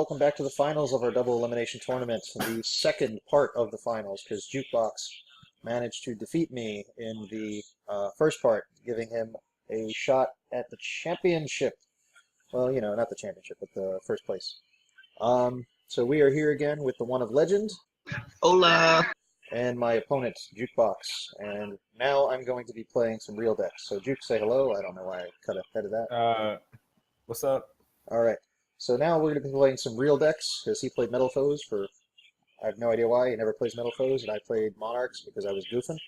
welcome back to the finals of our double elimination tournament, the second part of the finals, because Jukebox managed to defeat me in the first part, giving him a shot at the championship. Well, you know, not the championship, but the first place. So we are here again with the one of legend Hola. and my opponent, Jukebox. And now I'm going to be playing some real decks. So Juke, say hello. I don't know why I cut ahead of that. What's up? All right. So now we're going to be playing some real decks, because he played Metal Foes for, I have no idea why, he never plays Metal Foes, and I played Monarchs because I was goofing.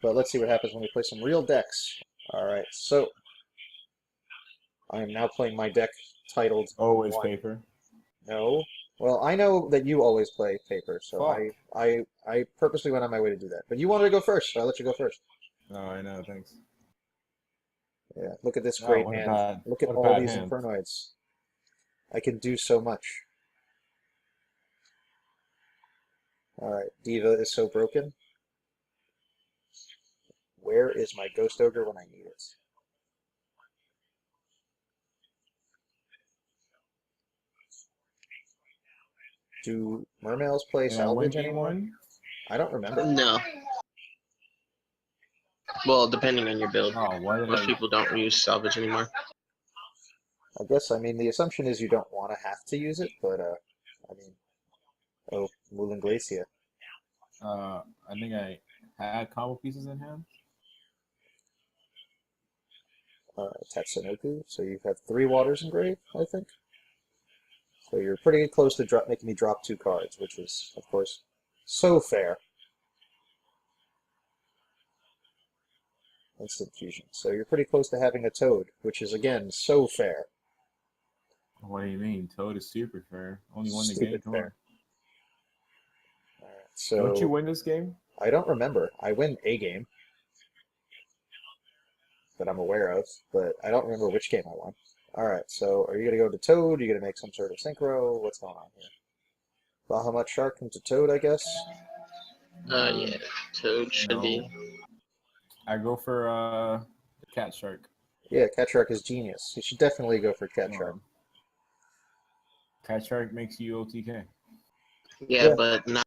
But let's see what happens when we play some real decks. All right, so I am now playing my deck titled Always One. paper. No. Well, I know that you always play paper, so Fuck. I purposely went on my way to do that. But you wanted to go first, so I let you go first. No, I know, thanks. Yeah, look at this Oh, great what a hand. bad- Look at what a all bad these hand. Infernoids. I can do so much. Alright, Diva is so broken. Where is my Ghost Ogre when I need it? Do Mermails play Did I win salvage game anymore? one? I don't remember. No. Well, depending on your build. Oh, why did Most I? people don't use salvage anymore. I mean, the assumption is you don't want to have to use it, but, I mean, oh, Moulin Glacier. I think I had combo pieces in hand. Tatsunoku, so you have 3 waters engraved, I think. So you're pretty close to making me drop 2 cards, which is, of course, so fair. Instant fusion. So you're pretty close to having a Toad, which is, again, so fair. What do you mean? Toad is super fair. Only won the game. Stupid Come fair. on. Alright, Don't you so win this game? I don't remember. I win a game that I'm aware of, but I don't remember which game I won. Alright, so are you going to go to Toad? Are you going to make some sort of synchro? What's going on here? Bahamut Shark into Toad, I guess? Yeah. Toad should No. be. I go for the cat shark. Yeah, Cat Shark is genius. You should definitely go for Cat Come Shark. on. Cat shark makes you OTK. Yeah, Yeah. but not.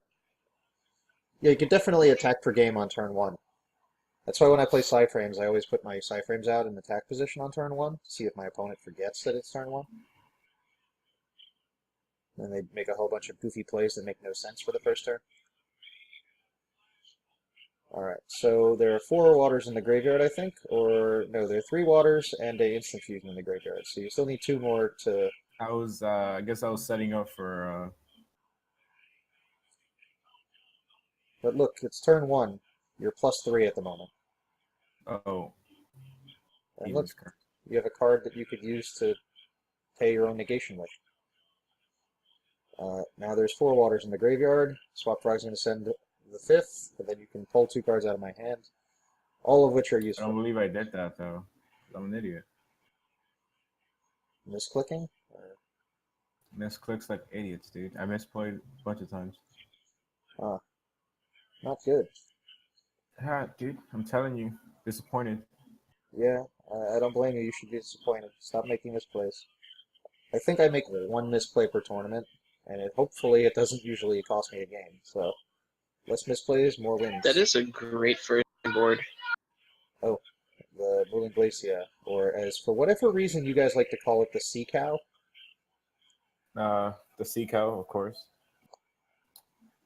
Yeah, you could definitely attack per game on turn 1. That's why when I play Psyframes, I always put my Psyframes out in attack position on turn 1, to see if my opponent forgets that it's turn 1. Then they make a whole bunch of goofy plays that make no sense for the first turn. Alright, so there are 4 waters in the graveyard, I think, or no, there are 3 waters and a instant fusion in the graveyard, so you still need 2 more to... I guess I was setting up for. But look, it's turn 1. You're +3 at the moment. Oh. And look, Jesus Christ. you have a card that you could use to pay your own negation with. Now there's 4 waters in the graveyard. Swap Frog's going to send the 5th, and then you can pull 2 cards out of my hand, all of which are I don't useful. believe I did that though. I'm an idiot. Misclicking? Misclicks like idiots, dude. I misplayed a bunch of times. Not good. Yeah, dude, I'm telling you, disappointed. Yeah, I don't blame you. You should be disappointed. Stop making misplays. I think I make 1 misplay per tournament, and hopefully it doesn't usually cost me a game. So, less misplays, more wins. That is a great first board. Oh, the Moulin Glacier, or as for whatever reason you guys like to call it, the Sea Cow. The sea cow, of course.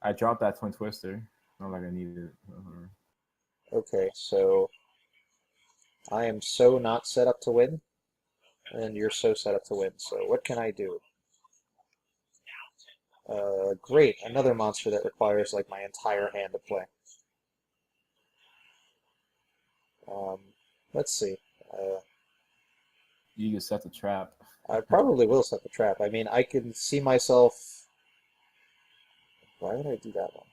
I dropped that twin twister. Not like I needed it. Okay, so I am so not set up to win, and you're so set up to win. So what can I do? Great, another monster that requires like my entire hand to play. Let's see. You just set the trap. I probably will set the trap. I mean, I can see myself. Why would I do that one?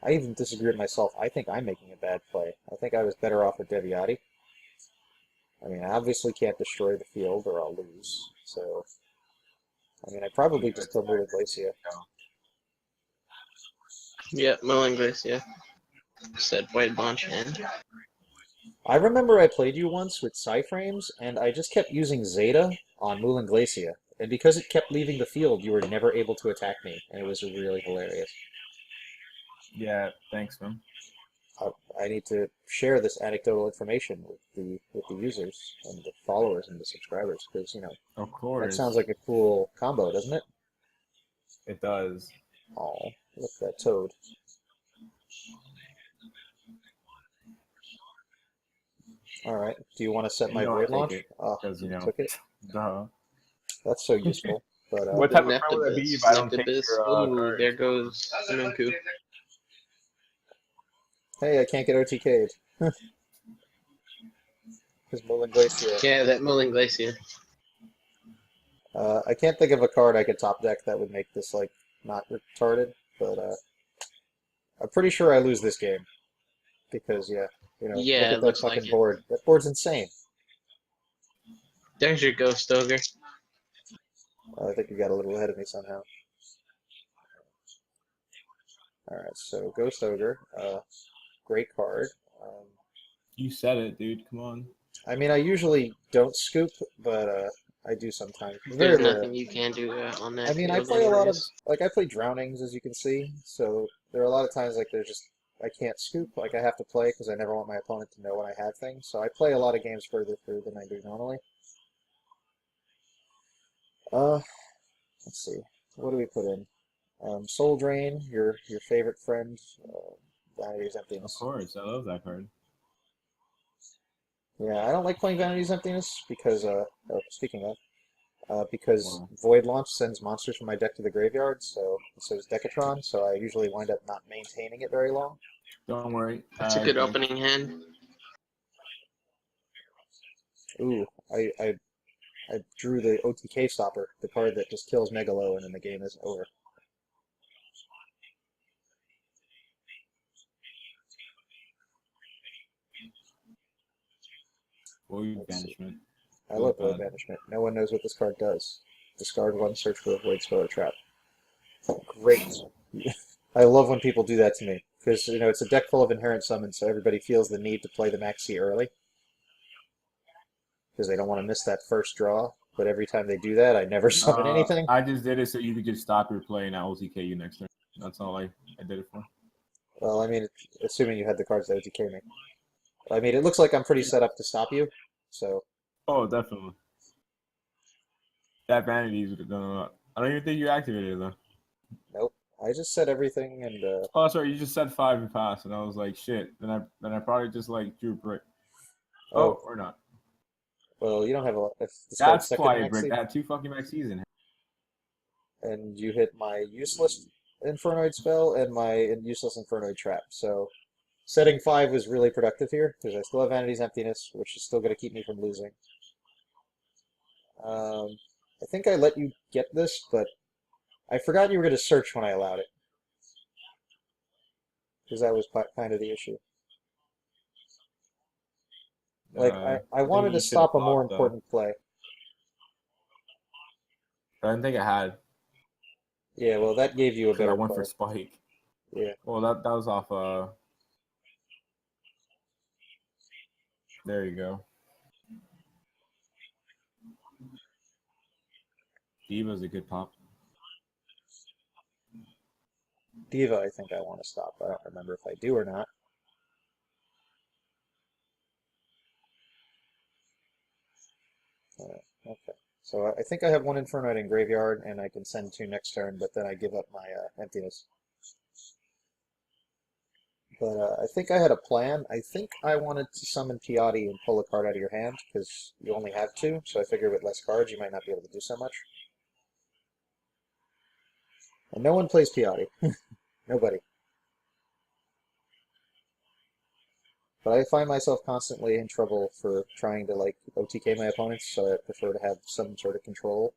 I even disagree with myself. I think I'm making a bad play. I think I was better off with Deviati. I mean, I obviously can't destroy the field or I'll lose. So, I mean, I probably just kill Moulin Glacier. Yeah, Moulin Glacier. Said White Blanche hand. I remember I played you once with Psyframes, and I just kept using Zeta on Moulin Glacier, And because it kept leaving the field, you were never able to attack me, and it was really hilarious. Yeah, thanks, man. I need to share this anecdotal information with the users and the followers and the subscribers because Of that sounds course, like a cool combo, doesn't it? it does. Oh, look at that toad. All right. Do you want to set You my know I void take launch? it Oh, because you took it. duh. That's so useful. But What type of friend would I be if I don't take Neptibus. your Ooh, cards? there goes Nunku. hey, I can't get OTK'd. Because Molan Glacier. Yeah, that Mulling Glacier. I can't think of a card I could top deck that would make this like not retarded, but I'm pretty sure I lose this game because look Yeah, at it that looks like fucking it. board. That board's insane. There's your Ghost Ogre. I think you got a little ahead of me somehow. All right, so Ghost Ogre, great card. You said it, dude. Come on. I mean, I usually don't scoop, but I do sometimes. Very There's rare. nothing you can do on I that mean, I field play a lot of anyways. I play drownings, as you can see. So there are a lot of times like there's just I can't scoop. Like I have to play because I never want my opponent to know when I have things. So I play a lot of games further through than I do normally. Uh, let's see. What do we put in? Soul Drain, your favorite friend. Vanity's Of Emptiness. course, I love that card. Yeah, I don't like playing Vanity's Emptiness because speaking of. Because Well, Void Launch sends monsters from my deck to the graveyard, so does Decatron, so I usually wind up not maintaining it very long. don't worry. That's a I good agree. opening hand. Ooh, I drew the OTK Stopper, the card that just kills Megalo and then the game is over. Void Let's see. Banishment. I Feels love Void bad. Banishment. No one knows what this card does. Discard one, search for a Void Spell or Trap. Great. I love when people do that to me, because it's a deck full of inherent summons, so everybody feels the need to play the Maxi early, because they don't want to miss that first draw. But every time they do that, I never summon anything. I just did it so you could just stop your play and I'll OTK you next turn. That's all I did it for. Well, I mean, assuming you had the cards that OTK me. I mean, it looks like I'm pretty set up to stop you, so Oh, definitely. That vanity is gonna. I don't even think you activated it though. nope. I just said everything, and Oh, sorry, you just said 5 and pass, and I was like, shit. Then I probably just like drew a brick. oh, Oh, or not. well, you don't have a if discard That's second why a brick. Maxi, I had 2 fucking max season. and you hit my useless Infernoid spell and my useless Infernoid trap. So setting 5 was really productive here because I still have Vanity's Emptiness, which is still going to keep me from losing. I think I let you get this, but I forgot you were going to search when I allowed it because that was kind of the issue. Like I I think wanted to you should have stop a more blocked though. important play. I didn't think I had Yeah, well, that gave you a because I better went play. for spike. Yeah. Well, that was off. There you go. Diva's a good pop. Diva, I think I want to stop. I don't remember if I do or not. Okay. So I think I have one Infernoid in graveyard, and I can send 2 next turn, but then I give up my emptiness. But I think I had a plan. I think I wanted to summon Piatti and pull a card out of your hand, because you only have 2, so I figured with less cards you might not be able to do so much. And no one plays Piatti. Nobody. But I find myself constantly in trouble for trying to like OTK my opponents, so I prefer to have some sort of control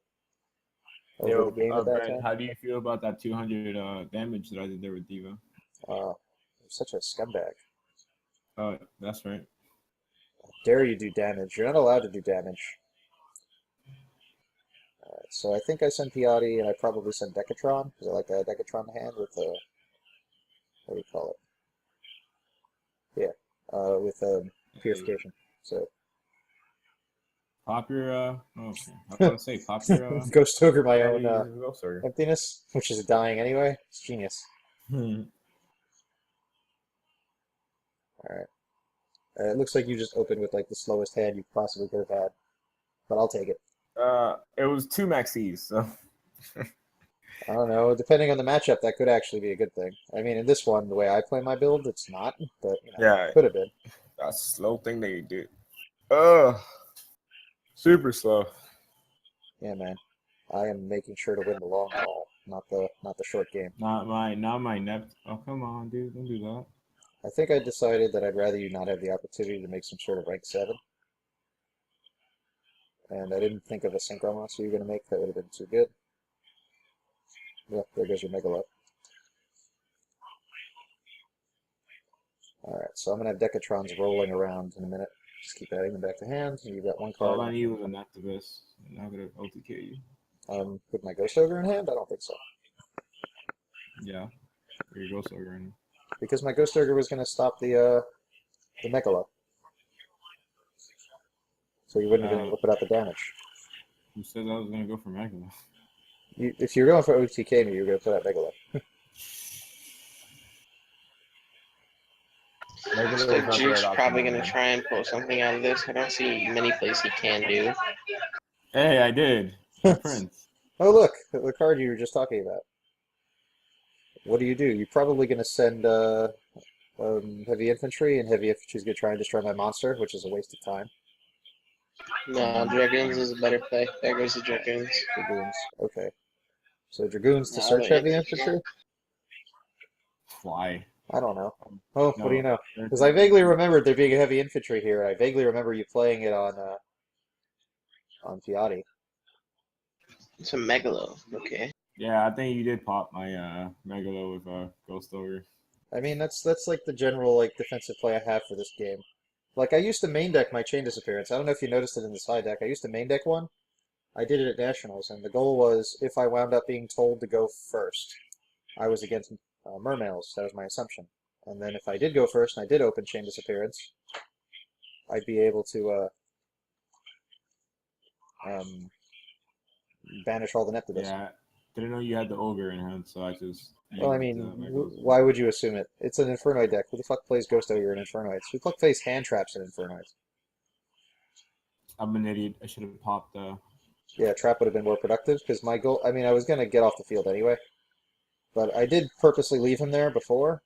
over the Yo, game at that Brent, time. how do you feel about that 200 damage that I did there with Diva? I'm such a scumbag. That's right. Dare you do damage? You're not allowed to do damage. So I think I send Piatti, and I probably send Decatron, because I like a Decatron hand with a, what do you call it? Yeah, with Hey, Purification. So Pop your okay. I was about to say pop your Ghost Ogre my own Ghost Order. emptiness, which is dying anyway. It's genius. Alright. It looks like you just opened with like the slowest hand you possibly could have had. But I'll take it. It was 2 maxis, so I don't know. Depending on the matchup, that could actually be a good thing. I mean, in this one, the way I play my build, it's not, but you know, yeah, could have been. that's a slow thing they did. Super slow. Yeah, man. I am making sure to win the long haul, not the short game. Not my Nept. Oh, come on, dude, don't do that. I think I decided that I'd rather you not have the opportunity to make some sort of rank 7. And I didn't think of a synchro monster you were going to make. That would have been too good. Yeah, there goes your Megalo. Alright, so I'm going to have Decatrons rolling around in a minute. Just keep adding them back to hand. You've got one card. All I need was an activist. I'm not gonna OTK you. With my Ghost Ogre in hand? I don't think so. Yeah, your Ghost Ogre. Because my Ghost Ogre was going to stop the Megalo. So you wouldn't have been able to put out the damage. Who said I was gonna go for Magma? If you're going for OTK me, you're going to put out Megalo. So Juke's probably going to try and pull something out of this. I don't see many plays he can do. Hey, I did. My Prince. Oh, look, the card you were just talking about. What do? You're probably going to send heavy infantry, and heavy infantry is going to try and destroy my monster, which is a waste of time. No, Dragoons is a better play. There goes the Dragoons. Dragoons. Okay. So Dragoons to No, search but heavy infantry? Why? I don't know. Oh, No, what do you know? Because I vaguely remembered there being a heavy infantry here. I vaguely remember you playing it on Fiati. It's a Megalo. Okay. Yeah, I think you did pop my Megalo with Ghost Ogre. I mean, that's like the general like defensive play I have for this game. Like I used to main deck my Chain Disappearance. I don't know if you noticed it in the side deck. I used to main deck one. I did it at Nationals, and the goal was if I wound up being told to go first, I was against Mermails. That was my assumption. And then if I did go first and I did open Chain Disappearance, I'd be able to banish all the Neptibus. Yeah, didn't know you had the Ogre in hand, so I just. Well, I mean, why would you assume it? It's an Infernoid deck. Who the fuck plays Ghost Ogre in Infernoids? Who the fuck plays hand traps in Infernoids? I'm an idiot. I should have popped. Yeah, trap would have been more productive because my goal. I mean, I was gonna get off the field anyway, but I did purposely leave him there before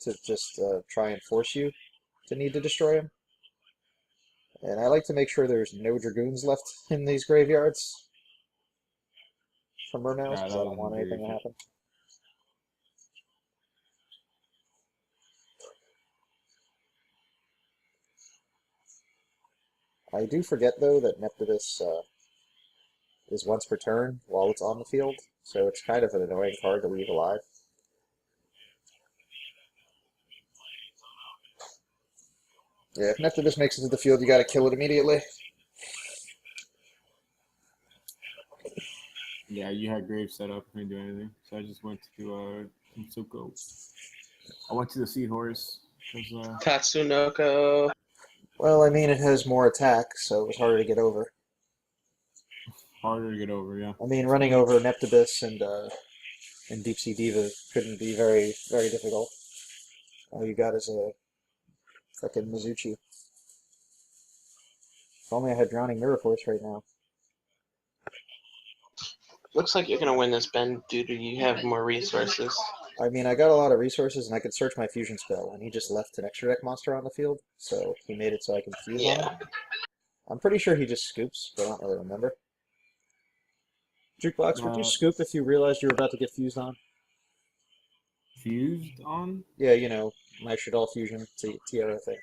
to just try and force you to need to destroy him. And I like to make sure there's no Dragoons left in these graveyards from Mermails because I don't want anything to happen. I do forget, though, that Neptibus is once per turn while it's on the field, so it's kind of an annoying card to leave alive. Yeah, if Neptibus makes it to the field, you gotta kill it immediately. Yeah, you had Grave set up. Couldn't do anything, so I just went to Mitsuko. I went to the Seahorse. Tatsunoko. Well, I mean, it has more attack, so it was harder to get over. Harder to get over, yeah. I mean, running over Neptibus and Deep Sea Diva couldn't be very, very difficult. All you got is a fucking Mizuchi. If only I had Drowning Mirror Force right now. Looks like you're going to win this, Ben, due to you have more resources. I mean, I got a lot of resources, and I could search my fusion spell, and he just left an extra deck monster on the field, so he made it so I can fuse on him. I'm pretty sure he just scoops, but I don't really remember. Jukebox, would you scoop if you realized you were about to get fused on? Fused on? Yeah, you know, my Shadal fusion Tiara thing.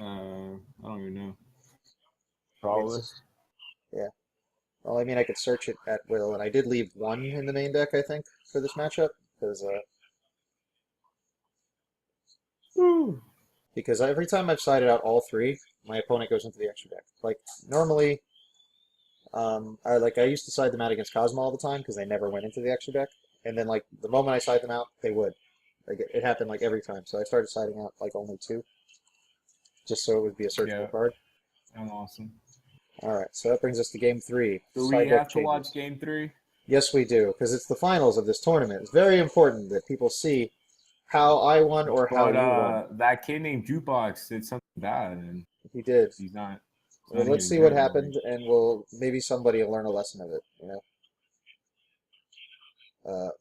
I don't even know. Probably. Yeah. Well, I mean, I could search it at will, and I did leave one in the main deck, I think, for this matchup, because every time I've sided out all three, my opponent goes into the extra deck. Like, normally, I used to side them out against Cosmo all the time, because they never went into the extra deck, and then, like, the moment I side them out, they would. Like, it happened, like, every time, so I started siding out, like, only two, just so it would be a searchable card. I'm awesome. All right, so that brings us to game 3. Do we Side deck have to changes. watch game 3? Yes, we do, because it's the finals of this tournament. It's very important that people see how I won or how But you won. that kid named Jukebox did something bad, and He did. he's not. Well, let's see what happened, and maybe somebody will learn a lesson of it.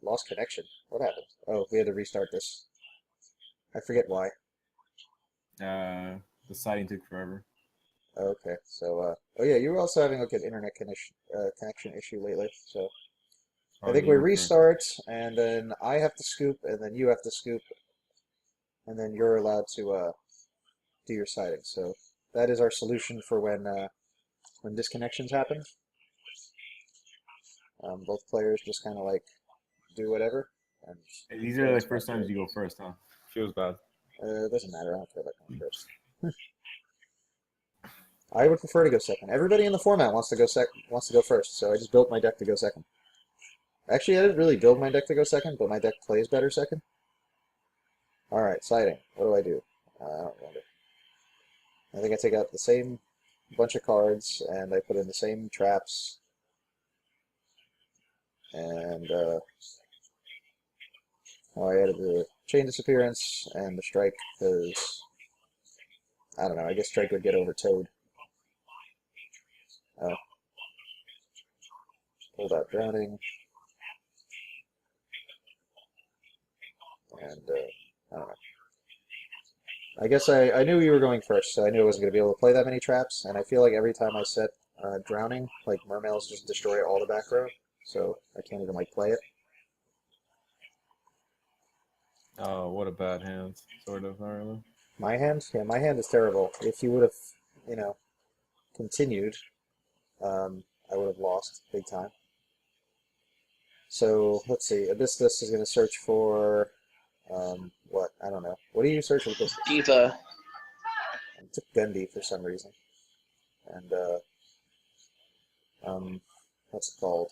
Lost connection. What happened? Oh, we had to restart this. I forget why. The sighting took forever. Okay, so oh yeah, you were also having like an internet connection issue lately. So I think we restart, and then I have to scoop, and then you have to scoop, and then you're allowed to do your sighting. So that is our solution for when disconnections happen. Both players just kind of like do whatever. And these are the first times you go first, huh? Feels bad. It doesn't matter. I don't care about going first. I would prefer to go second. Everybody in the format wants to go first, so I just built my deck to go second. Actually, I didn't really build my deck to go second, but my deck plays better second. All right, sighting. What do I do? I don't remember. I think I take out the same bunch of cards, and I put in the same traps. And I added the chain disappearance and the strike because I don't know. I guess strike would get over Toad. Oh, pulled out drowning, and I don't know. I guess I knew you were going first, so I knew I wasn't going to be able to play that many traps. And I feel like every time I set drowning, like Mermails just destroy all the back row, so I can't even like play it. Oh, what a bad hand, sort of, really. My hand? Yeah, my hand is terrible. If you would have, continued, I would have lost big time. So, let's see. Abyssus is going to search for, what? I don't know. What do you search for Abyssus? Diva. I took Gundy for some reason. And, what's it called?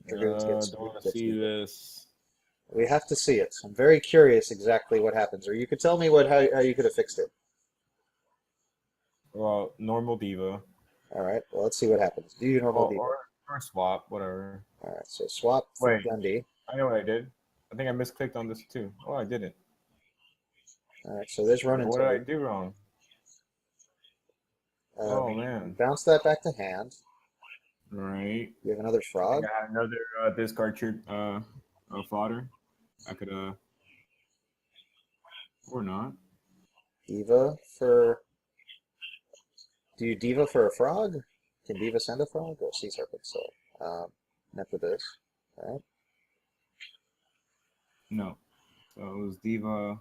Dragoons Don't want to see this. We have to see it. I'm very curious exactly what happens. Or you could tell me how you could have fixed it. Well, normal Diva. All right. Well, let's see what happens. Do you normal Diva? Or swap, whatever. All right. So swap for Wait. Gundy. I know what I did. I think I misclicked on this too. Oh, I didn't. All right. So there's run into. What did I do wrong? Oh man. Bounce that back to hand. Right. You have another frog. I have another discard fodder. I could or not. Diva for. Do you Diva for a frog? Can Diva send a frog or sea serpent? So, Nephidus. All right. No. So it was Diva.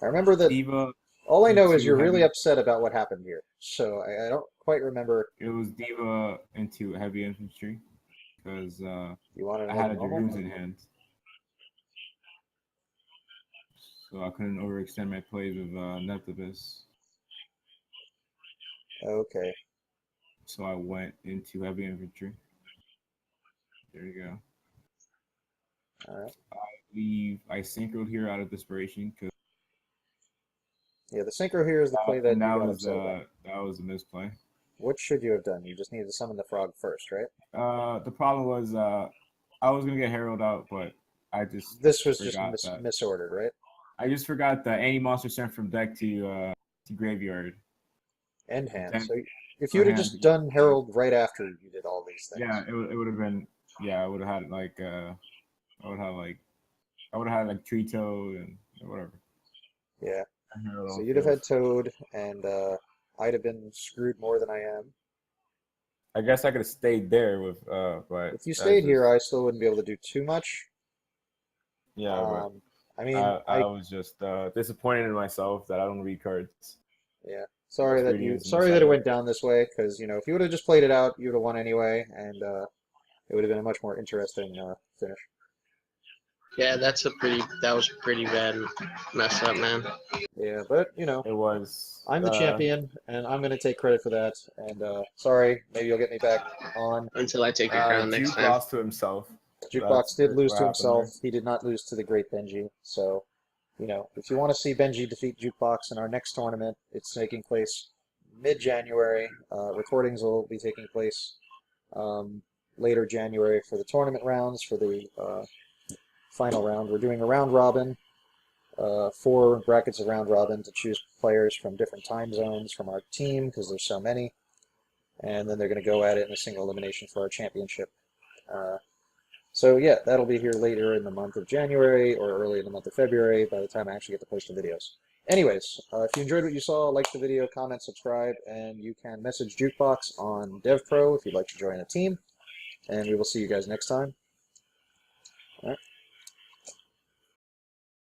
I remember that. Diva. All I know is you're really upset about what happened here. So I don't quite remember. It was Diva into heavy infantry because You wanted I had a Dragoons in hand. So I couldn't overextend my plays with Nephthybus. Okay. So I went into heavy infantry. There you go. All right. I synchroed here out of desperation because. Yeah, the synchro here is the play that that was a misplay. What should you have done? You just needed to summon the frog first, right? The problem was I was gonna get Herald out, but I just this was just misordered, right? I just forgot that any monster sent from deck to graveyard. End hand. So if you would have just done Herald right after you did all these things. Yeah, it would have been. Yeah, I would have had like I would have had like Tree Toad and whatever. Yeah. So you'd have had Toad, and I'd have been screwed more than I am. I guess I could have stayed there with, but if you stayed here, I still wouldn't be able to do too much. Yeah, I mean, I was just disappointed in myself that I don't read cards. Yeah, sorry that it went down this way. Because if you would have just played it out, you would have won anyway, and it would have been a much more interesting finish. Yeah, that was pretty bad mess up, man. Yeah, but it was. I'm the champion, and I'm gonna take credit for that. And sorry, maybe you'll get me back on until I take your crown next time. Juke lost to himself. Jukebox did lose to himself. He did not lose to the great Benji. So, if you want to see Benji defeat Jukebox in our next tournament, it's taking place mid-January. Recordings will be taking place later January for the tournament rounds, for the final round. We're doing a round robin, 4 brackets of round robin to choose players from different time zones from our team, because there's so many. And then they're going to go at it in a single elimination for our championship. So yeah, that'll be here later in the month of January or early in the month of February by the time I actually get to post the videos. Anyways, if you enjoyed what you saw, like the video, comment, subscribe, and you can message Jukebox on DevPro if you'd like to join a team. And we will see you guys next time. All right.